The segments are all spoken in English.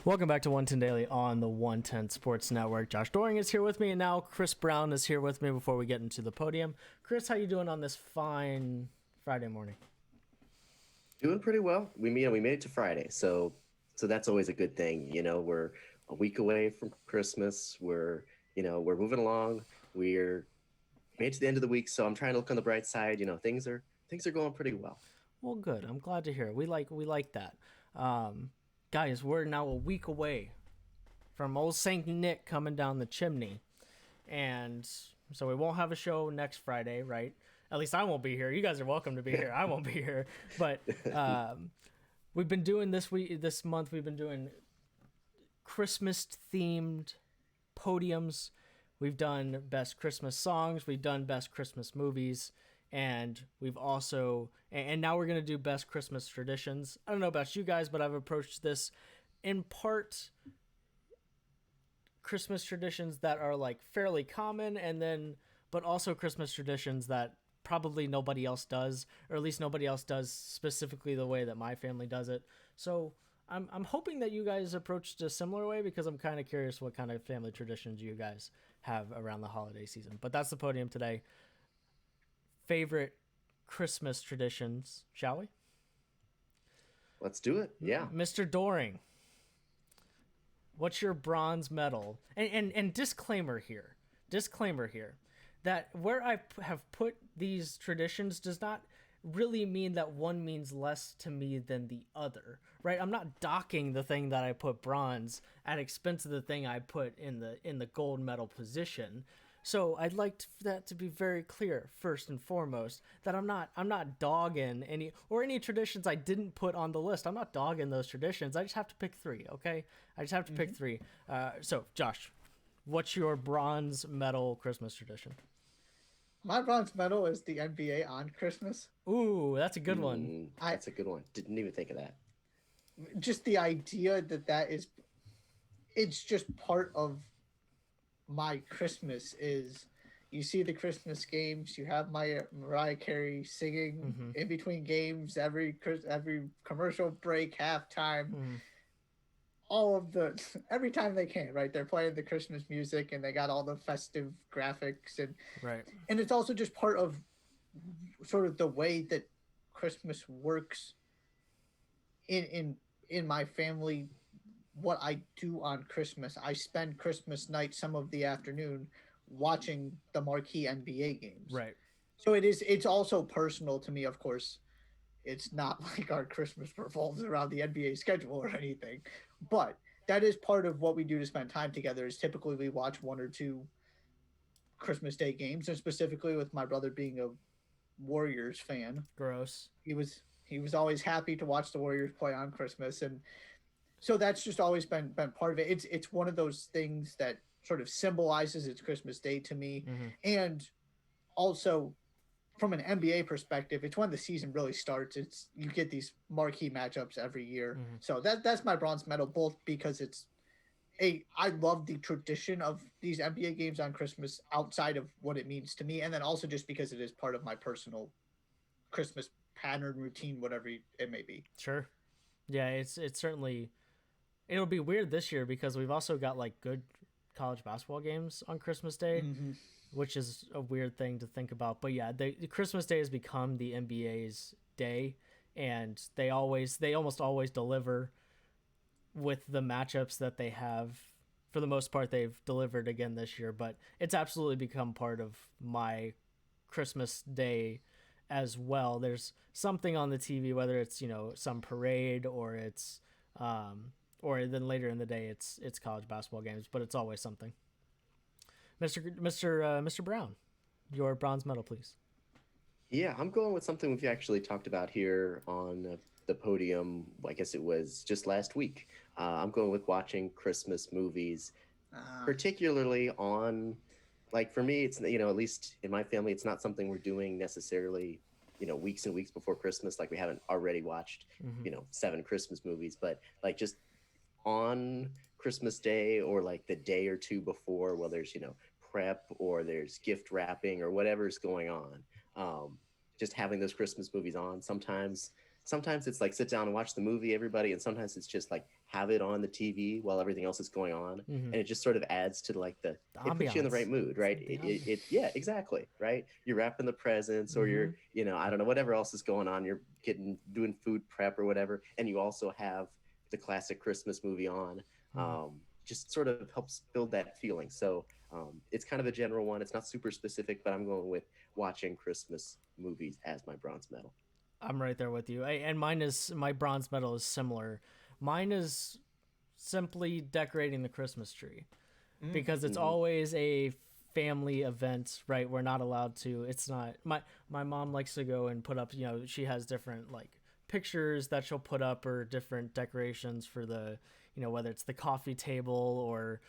Welcome back to 110 Daily on the 110 Sports Network. Josh Doring is here with me, and now Chris Brown is here with me before we get into the podium. Chris, how you doing on this fine Friday morning? Doing pretty well. We made it to Friday, so that's always a good thing. We're a week away from Christmas. We're moving along. We're made it to the end of the week, so I'm trying to look on the bright side. Things are going pretty well. Well, good. I'm glad to hear it. We like that. Um, Guys, we're now a week away from old Saint Nick coming down the chimney, and so we won't have a show next Friday, right? At least I won't be here. You guys are welcome to be here. I won't be here, but we've been doing this month. We've been doing Christmas themed podiums. We've done best Christmas songs. We've done best Christmas movies. And we've also, and now we're going to do best Christmas traditions. I don't know about you guys, but I've approached this in part Christmas traditions that are like fairly common, and then, but also Christmas traditions that probably nobody else does, or at least nobody else does specifically the way that my family does it. So I'm hoping that you guys approached a similar way because I'm kind of curious what kind of family traditions you guys have around the holiday season. But that's the podium today. Favorite Christmas traditions, shall we? Let's do it. Yeah. Mr. Doring, what's your bronze medal? And disclaimer here, that where I have put these traditions does not really mean that one means less to me than the other, right? I'm not docking the thing that I put bronze at expense of the thing I put in the gold medal position. So I'd like that to be very clear first and foremost, that I'm not dogging any traditions I didn't put on the list. I'm not dogging those traditions. I just have to pick three, okay? I just have to pick three. So Josh, what's your bronze medal Christmas tradition? My bronze medal is the NBA on Christmas. Ooh, that's a good one. I That's a good one. Didn't even think of that. just the idea that it's just part of my Christmas is you see the Christmas games, you have my Mariah Carey singing in between games, every commercial break, halftime, all of the every time they can, right? They're playing the Christmas music and they got all the festive graphics Right. and it's also just part of sort of the way that Christmas works in my family. What I do on Christmas, I spend Christmas night some of the afternoon watching the marquee NBA games. Right. So it's also personal to me, of course. It's not like our Christmas revolves around the NBA schedule or anything, but that is part of what we do to spend time together. Is typically we watch one or two Christmas Day games, and specifically with my brother being a Warriors fan, Gross. he was always happy to watch the Warriors play on Christmas, and so that's just always been part of it. It's one of those things that sort of symbolizes it's Christmas Day to me, and also from an NBA perspective, it's when the season really starts. It's you get these marquee matchups every year, so that's my bronze medal, both because I love the tradition of these NBA games on Christmas outside of what it means to me, and then also just because it is part of my personal Christmas pattern routine, whatever it may be. Sure. Yeah, it's certainly it'll be weird this year because we've also got like good college basketball games on Christmas Day, which is a weird thing to think about. But yeah, the Christmas Day has become the NBA's day, and they almost always deliver with the matchups that they have. For the most part, they've delivered again this year, but it's absolutely become part of my Christmas Day as well. There's something on the TV, whether it's some parade or then later in the day it's college basketball games, but it's always something. Mr. Brown, your bronze medal, please. Yeah, I'm going with something we've actually talked about here on the podium. I guess it was just last week. I'm going with watching Christmas movies, particularly on, like for me, it's, at least in my family, it's not something we're doing necessarily, weeks and weeks before Christmas. Like we haven't already watched, seven Christmas movies, but like just on Christmas Day or like the day or two before, while there's, prep or there's gift wrapping or whatever's going on. Just having those Christmas movies on. Sometimes sometimes it's like sit down and watch the movie, everybody, and sometimes it's just like have it on the TV while everything else is going on, and it just sort of adds to like The it puts you in the right mood, right? Yeah, exactly, right. You're wrapping the presents, or you're, you know, I don't know, whatever else is going on. You're doing food prep or whatever, and you also have the classic Christmas movie on. Just sort of helps build that feeling. So it's kind of a general one. It's not super specific, but I'm going with watching Christmas movies as my bronze medal. I'm right there with you. And my bronze medal is similar. Mine is simply decorating the Christmas tree, because it's always a family event, right? We're not allowed to. It's not my mom likes to go and put up, you know, she has different like pictures that she'll put up, or different decorations for the, you know, whether it's the coffee table or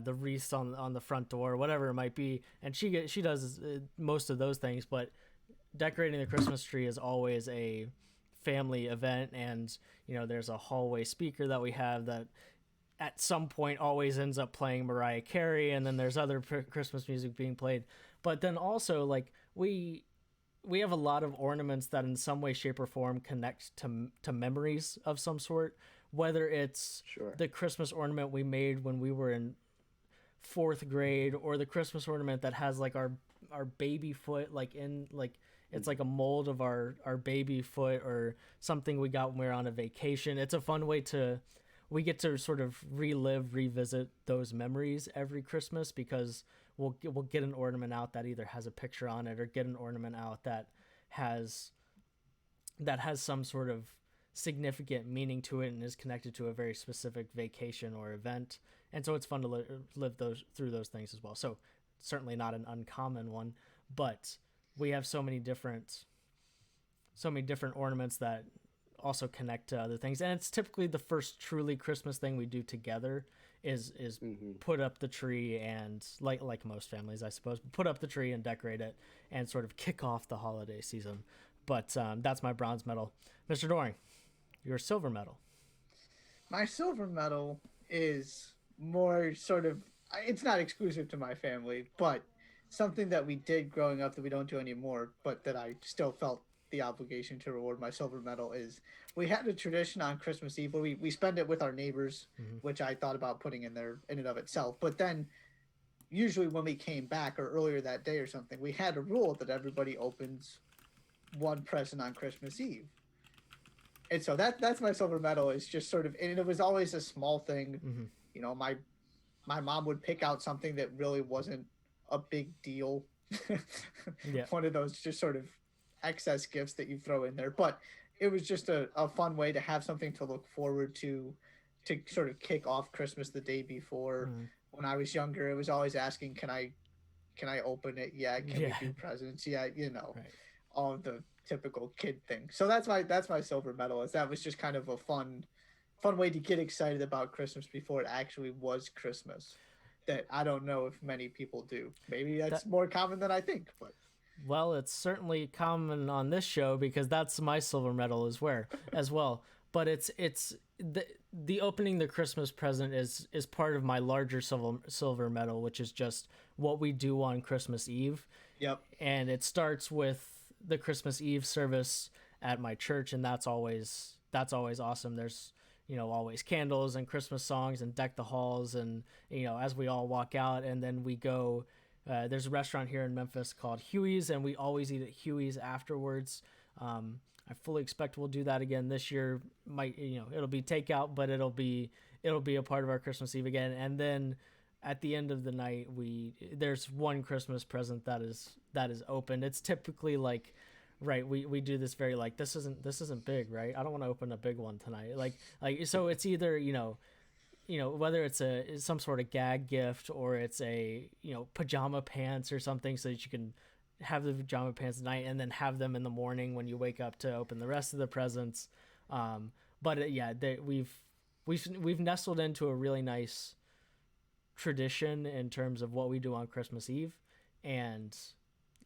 the wreaths on the front door, whatever it might be. And she does most of those things, but decorating the Christmas tree is always a family event. And, you know, there's a hallway speaker that we have that at some point always ends up playing Mariah Carey, and then there's other Christmas music being played. But then also, like, we have a lot of ornaments that in some way, shape, or form connect to memories of some sort, whether it's the Christmas ornament we made when we were in 4th grade, or the Christmas ornament that has like our baby foot, like in like it's like a mold of our baby foot, or something we got when we were on a vacation. It's a fun way we get to sort of revisit those memories every Christmas, because we'll get an ornament out that either has a picture on it, or get an ornament out that has some sort of significant meaning to it and is connected to a very specific vacation or event. And so it's fun to live through those things as well. So certainly not an uncommon one, but we have so many different ornaments that also connect to other things. And it's typically the first truly Christmas thing we do together is put up the tree, and like most families, I suppose, put up the tree and decorate it and sort of kick off the holiday season. But that's my bronze medal. Mr. Doring, your silver medal. My silver medal is more sort of, it's not exclusive to my family, but something that we did growing up that we don't do anymore, but that I still felt the obligation to reward my silver medal is we had a tradition on Christmas Eve where we spend it with our neighbors, which I thought about putting in there in and of itself. But then usually when we came back, or earlier that day or something, we had a rule that everybody opens one present on Christmas Eve. And so that's my silver medal, is just sort of, and it was always a small thing. You know, my mom would pick out something that really wasn't a big deal. One of those just sort of excess gifts that you throw in there, but it was just a fun way to have something to look forward to sort of kick off Christmas the day before. When I was younger, it was always asking, can I open it? Can we do presents? You know, all of the typical kid things. So that's my silver medal, is that was just kind of a fun way to get excited about Christmas before it actually was Christmas, that I don't know if many people do. Maybe that's more common than I think, but well, it's certainly common on this show, because that's my silver medal as well. But it's the opening the Christmas present is part of my larger silver medal, which is just what we do on Christmas Eve. Yep. And it starts with the Christmas Eve service at my church, and that's always awesome. There's, you know, always candles and Christmas songs and deck the halls, and, you know, as we all walk out, and then we go. There's a restaurant here in Memphis called Huey's, and we always eat at Huey's afterwards. I fully expect we'll do that again this year. It'll be takeout, but it'll be a part of our Christmas Eve again. And then at the end of the night, there's one Christmas present that is opened. It's typically like, right, we do this very like, this isn't big, right? I don't want to open a big one tonight. Like so it's either, you know, whether it's some sort of gag gift, or it's a, you know, pajama pants or something, so that you can have the pajama pants at night and then have them in the morning when you wake up to open the rest of the presents. We've nestled into a really nice tradition in terms of what we do on Christmas Eve, and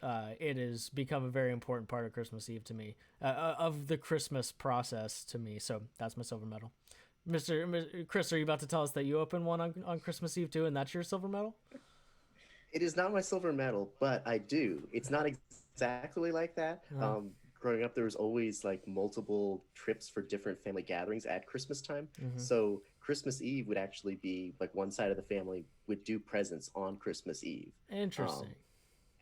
it has become a very important part of Christmas Eve to me, of the Christmas process to me. So that's my silver medal. Mr. Chris, are you about to tell us that you open one on Christmas Eve too, and that's your silver medal? It is not my silver medal, but I do. It's not exactly like that. growing up, there was always like multiple trips for different family gatherings at Christmas time. Mm-hmm. So Christmas Eve would actually be like one side of the family would do presents on Christmas Eve. Interesting. Um,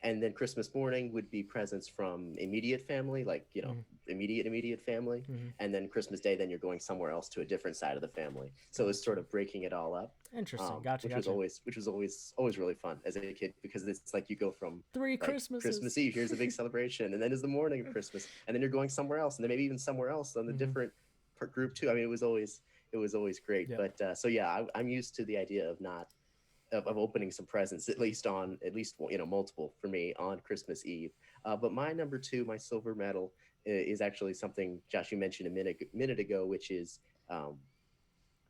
and then Christmas morning would be presents from immediate family, like Mm-hmm. immediate family, Mm-hmm. and then Christmas Day, then you're going somewhere else to a different side of the family. So it's sort of breaking it all up, Interesting. Gotcha. which was always really fun as a kid because it's like you go from Three like Christmases. Christmas Eve, here's a big celebration, and then is the morning of Christmas, and then you're going somewhere else, and then maybe even somewhere else on the different group too. I mean, it was always great. Yep. But so yeah, I'm used to the idea of not of opening some presents at least multiple for me on Christmas Eve. But my number two, my silver medal, is actually something Josh you mentioned a minute ago, which is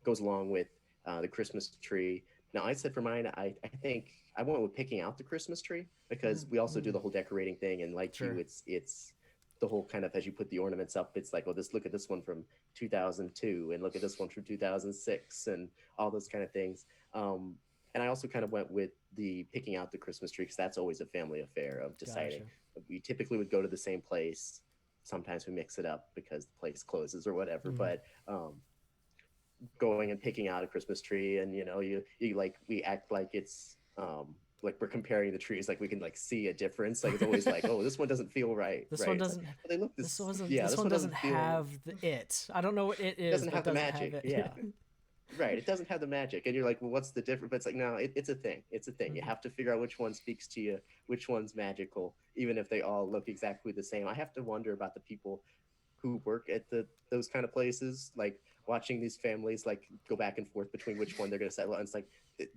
goes along with the Christmas tree. Now I said for mine, I think I went with picking out the Christmas tree because we also do the whole decorating thing, and like Sure. you, it's the whole kind of as you put the ornaments up, it's like, oh, look at this one from 2002, and look at this one from 2006, and all those kind of things. And I also kind of went with the picking out the Christmas tree because that's always a family affair of deciding. Gotcha. We typically would go to the same place. Sometimes we mix it up because the place closes or whatever. But going and picking out a Christmas tree, and you like we act like it's like we're comparing the trees, like we can like see a difference. Like it's always like, oh, this one doesn't feel right. This right? one doesn't. Like, they look This one doesn't have it. I don't know what it is. Doesn't have the magic. Yeah. Right, it doesn't have the magic, and you're like, well, what's the difference? But it's like, no, it's a thing. It's a thing. You have to figure out which one speaks to you, which one's magical, even if they all look exactly the same. I have to wonder about the people who work at those kind of places, like watching these families like go back and forth between which one they're going to sell. And it's like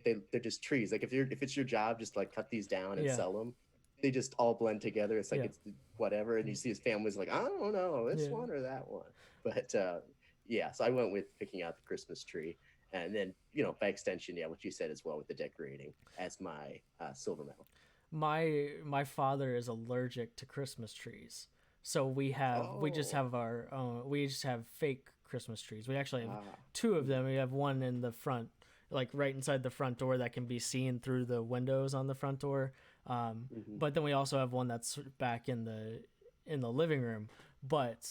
they're just trees. Like if it's your job, just like cut these down and sell them. They just all blend together. It's like it's whatever, and you see his family's like, I don't know, this one or that one, but. So I went with picking out the Christmas tree, and then by extension, what you said as well with the decorating as my silver medal. My father is allergic to Christmas trees, so we just have our own. We just have fake Christmas trees. We actually have two of them. We have one in the front, like right inside the front door, that can be seen through the windows on the front door. But then we also have one that's back in the living room, but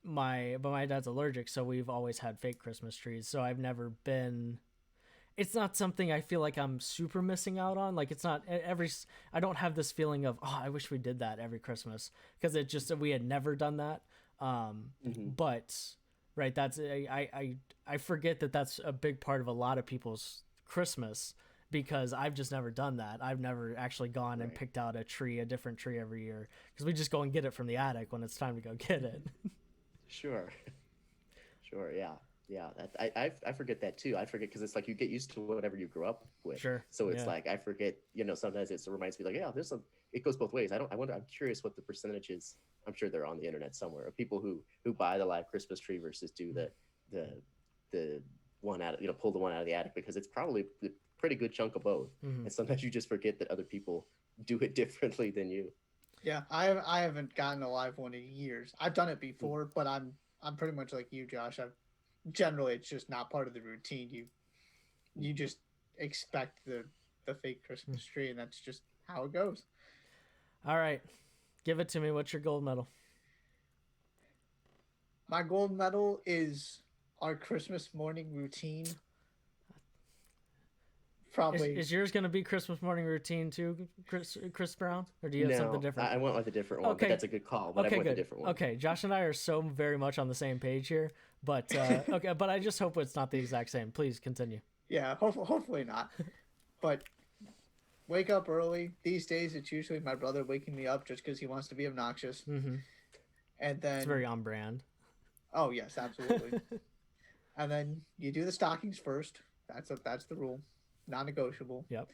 my dad's allergic, so we've always had fake Christmas trees. So I've never been. It's not something I feel like I'm super missing out on. Like it's not I don't have this feeling of, oh, I wish we did that every Christmas, because it just, we had never done that. But right, that's I forget that that's a big part of a lot of people's Christmas, because I've just never done that. I've never actually gone and picked out a different tree every year, because we just go and get it from the attic when it's time to go get it. Sure, yeah. I forget that too. I forget because it's like you get used to whatever you grew up with. Sure. So it's like I forget. Sometimes it reminds me like, yeah, it goes both ways. I wonder. I'm curious what the percentage is. I'm sure they're on the internet somewhere of people who buy the live Christmas tree versus do the one out of, pull the one out of the attic, because it's probably a pretty good chunk of both. And sometimes you just forget that other people do it differently than you. Yeah, I haven't gotten a live one in years. I've done it before, but I'm pretty much like you, Josh. Generally it's just not part of the routine. You just expect the fake Christmas tree, and that's just how it goes. All right, give it to me. What's your gold medal? My gold medal is our Christmas morning routine. Probably. Is yours going to be Christmas morning routine too, Chris Brown? Or do you have something different? I went with a different one, but that's a good call. But I went with a different one. Okay, Josh and I are so very much on the same page here. But okay, but I just hope it's not the exact same. Please continue. Yeah, hopefully not. But wake up early. These days, it's usually my brother waking me up just because he wants to be obnoxious. And then it's very on brand. Oh yes, absolutely. And then you do the stockings first. That's the rule. Non-negotiable. Yep.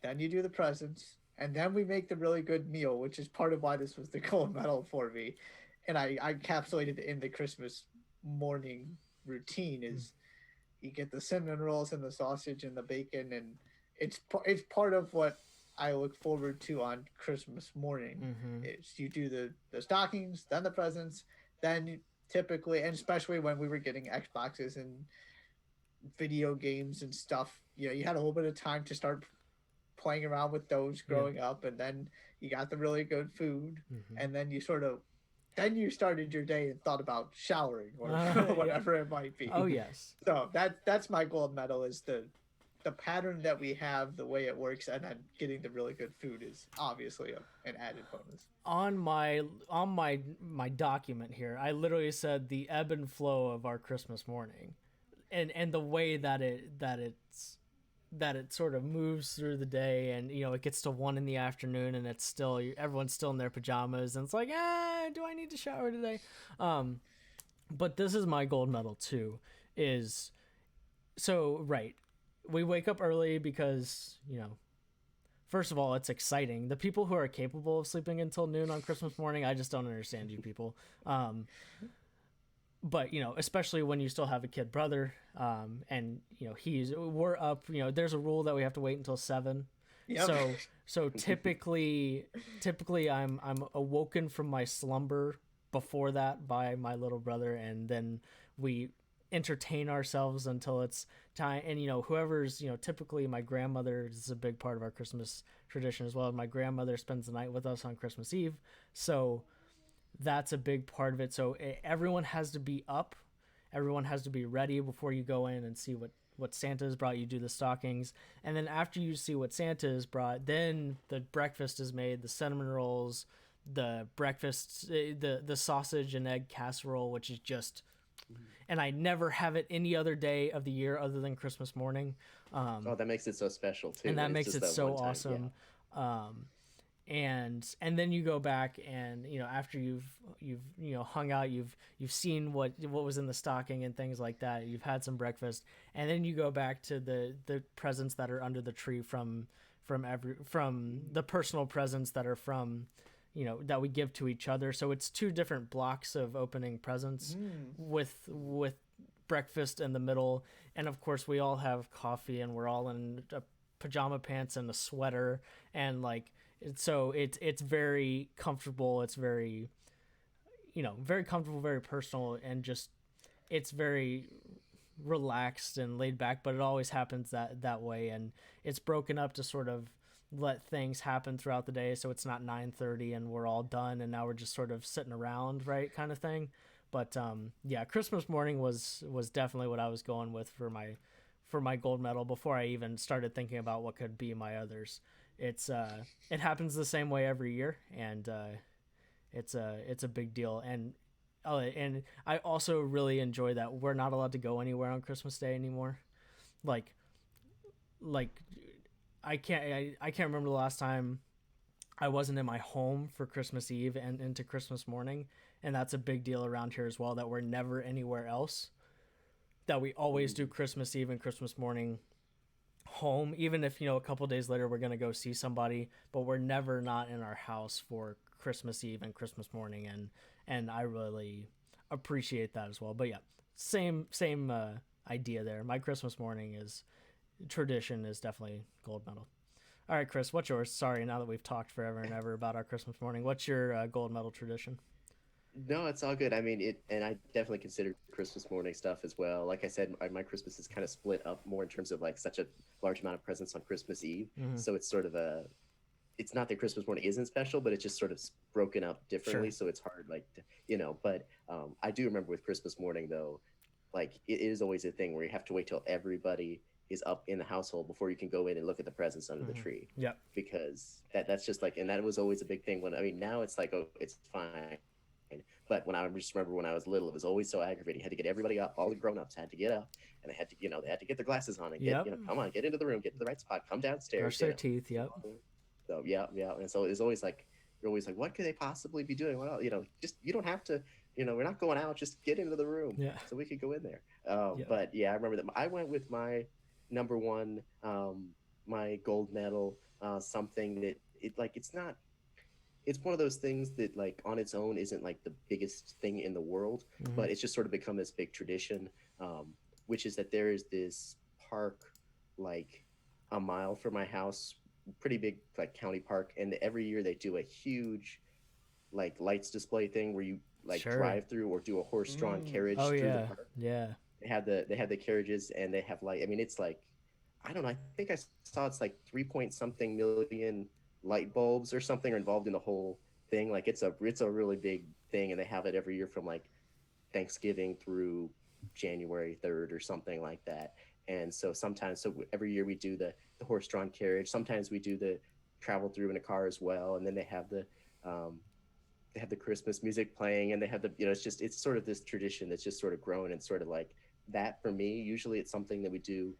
Then you do the presents, and then we make the really good meal, which is part of why this was the gold medal for me. And I encapsulated it in the Christmas morning routine is you get the cinnamon rolls and the sausage and the bacon, and it's part of what I look forward to on Christmas morning. It's you do the stockings, then the presents, then you typically, and especially when we were getting Xboxes and video games and stuff, you had a little bit of time to start playing around with those growing up, and then you got the really good food, and then you sort of then you started your day and thought about showering or whatever it might be. Oh yes. So that's my gold medal, is the pattern that we have, the way it works, and then getting the really good food is obviously an added bonus. On my document here, I literally said the ebb and flow of our Christmas morning, and the way that it sort of moves through the day, and it gets to 1 PM and it's still, everyone's still in their pajamas, and it's like, do I need to shower today? But this is my gold medal too, is so right. We wake up early because, first of all, it's exciting. The people who are capable of sleeping until noon on Christmas morning, I just don't understand you people. But especially when you still have a kid brother, and we're up. There's a rule that we have to wait until 7. Yep. So typically I'm awoken from my slumber before that by my little brother, and then we entertain ourselves until it's time. And whoever's, typically my grandmother is a big part of our Christmas tradition as well. My grandmother spends the night with us on Christmas Eve, so that's a big part of it. So everyone has to be up, everyone has to be ready before you go in and see what Santa has brought. You do the stockings, and then after you see what Santa has brought, then the breakfast is made, the cinnamon rolls, the breakfast, the sausage and egg casserole, which is just, and I never have it any other day of the year other than Christmas morning. That makes it so special too. And that makes it so awesome. Yeah. And then you go back and, after you've hung out, you've seen what was in the stocking and things like that. You've had some breakfast, and then you go back to the presents that are under the tree from the personal presents that are from, that we give to each other. So it's 2 different blocks of opening presents with breakfast in the middle. And of course we all have coffee, and we're all in pajama pants and a sweater, and so it's very comfortable. It's very, very comfortable, very personal, and just, it's very relaxed and laid back, but it always happens that way. And it's broken up to sort of let things happen throughout the day, so it's not 9:30 and we're all done and now we're just sort of sitting around, right, kind of thing. But yeah, Christmas morning was definitely what I was going with for my gold medal before I even started thinking about what could be my others. It happens the same way every year, and it's a big deal. And I also really enjoy that we're not allowed to go anywhere on Christmas Day anymore. Like I can't remember the last time I wasn't in my home for Christmas Eve and into Christmas morning, and that's a big deal around here as well, that we're never anywhere else. That we always do Christmas Eve and Christmas morning home, even if a couple days later we're gonna go see somebody, but we're never not in our house for Christmas Eve and Christmas morning, and I really appreciate that as well. But yeah, same idea there. My Christmas morning tradition is definitely gold medal. All right, Chris, what's yours? Sorry, now that we've talked forever and ever about our Christmas morning, what's your gold medal tradition? No, it's all good. I mean, and I definitely consider Christmas morning stuff as well. Like I said, my Christmas is kind of split up more in terms of such a large amount of presents on Christmas Eve. Mm-hmm. So it's sort of it's not that Christmas morning isn't special, but it's just sort of broken up differently. Sure. So it's hard, but I do remember with Christmas morning though, it is always a thing where you have to wait till everybody is up in the household before you can go in and look at the presents under the tree. Yeah. Because that's just and that was always a big thing now it's it's fine. But when I just remember when I was little, it was always so aggravating. You had to get everybody up. All the grown-ups had to get up, and they had to, they had to get their glasses on and get, come on, get into the room, get to the right spot, come downstairs, brush their teeth. Yep. So yeah. And so it's always you're always what could they possibly be doing? Well, just you don't have to. We're not going out. Just get into the room. Yeah. So we could go in there. But yeah, I remember that I went with my number one, my gold medal, something that it's not. It's one of those things that on its own isn't the biggest thing in the world, mm-hmm. but it's just sort of become this big tradition, which is that there is this park a mile from my house, pretty big county park, and every year they do a huge lights display thing where you sure. drive through or do a horse-drawn carriage through the park. Yeah. They have the carriages, and they have it's I don't know, I think I saw it's 3 point something million light bulbs or something are involved in the whole thing. It's a really big thing, and they have it every year from like Thanksgiving through January 3rd or something like that. And so sometimes, so every year we do the horse-drawn carriage. Sometimes we do the travel through in a car as well, and then they have the Christmas music playing, and they have the, it's sort of this tradition that's just sort of grown, and sort of like that for me. Usually it's something that we do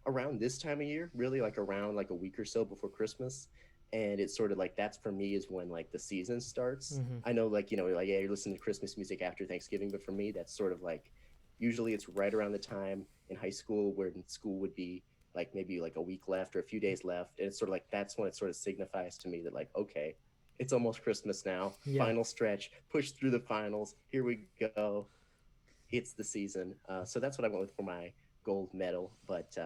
around this time of year, really like around like a week or so before Christmas. And it's sort of like, that's for me is when like the season starts. I know, like, like, yeah, you're listening to Christmas music after Thanksgiving, but for me, that's sort of like, usually it's right around the time in high school where school would be like maybe like a week left or a few days left. And it's sort of like, that's when it sort of signifies to me that like, okay, it's almost Christmas now. Yeah. Final stretch, push through the finals. Here we go. It's the season. So that's what I went with for my gold medal. But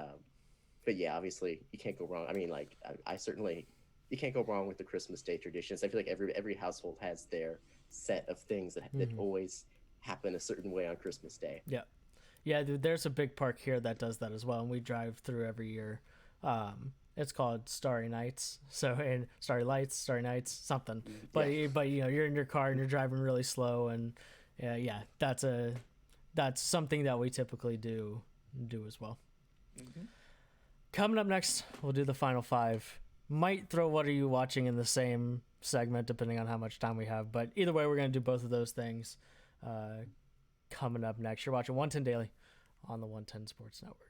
yeah, obviously you can't go wrong. I mean, like I certainly, you can't go wrong with the Christmas Day traditions. I feel like every household has their set of things that always happen a certain way on Christmas Day. Yeah. Yeah, dude, there's a big park here that does that as well, and we drive through every year. It's called Starry Nights. So, and Starry Lights, Starry Nights, something. But you're in your car and you're driving really slow, and that's something that we typically do as well. Coming up next, we'll do the final five. Might throw What Are You Watching in the same segment, depending on how much time we have. But either way, we're going to do both of those things coming up next. You're watching 110 Daily on the 110 Sports Network.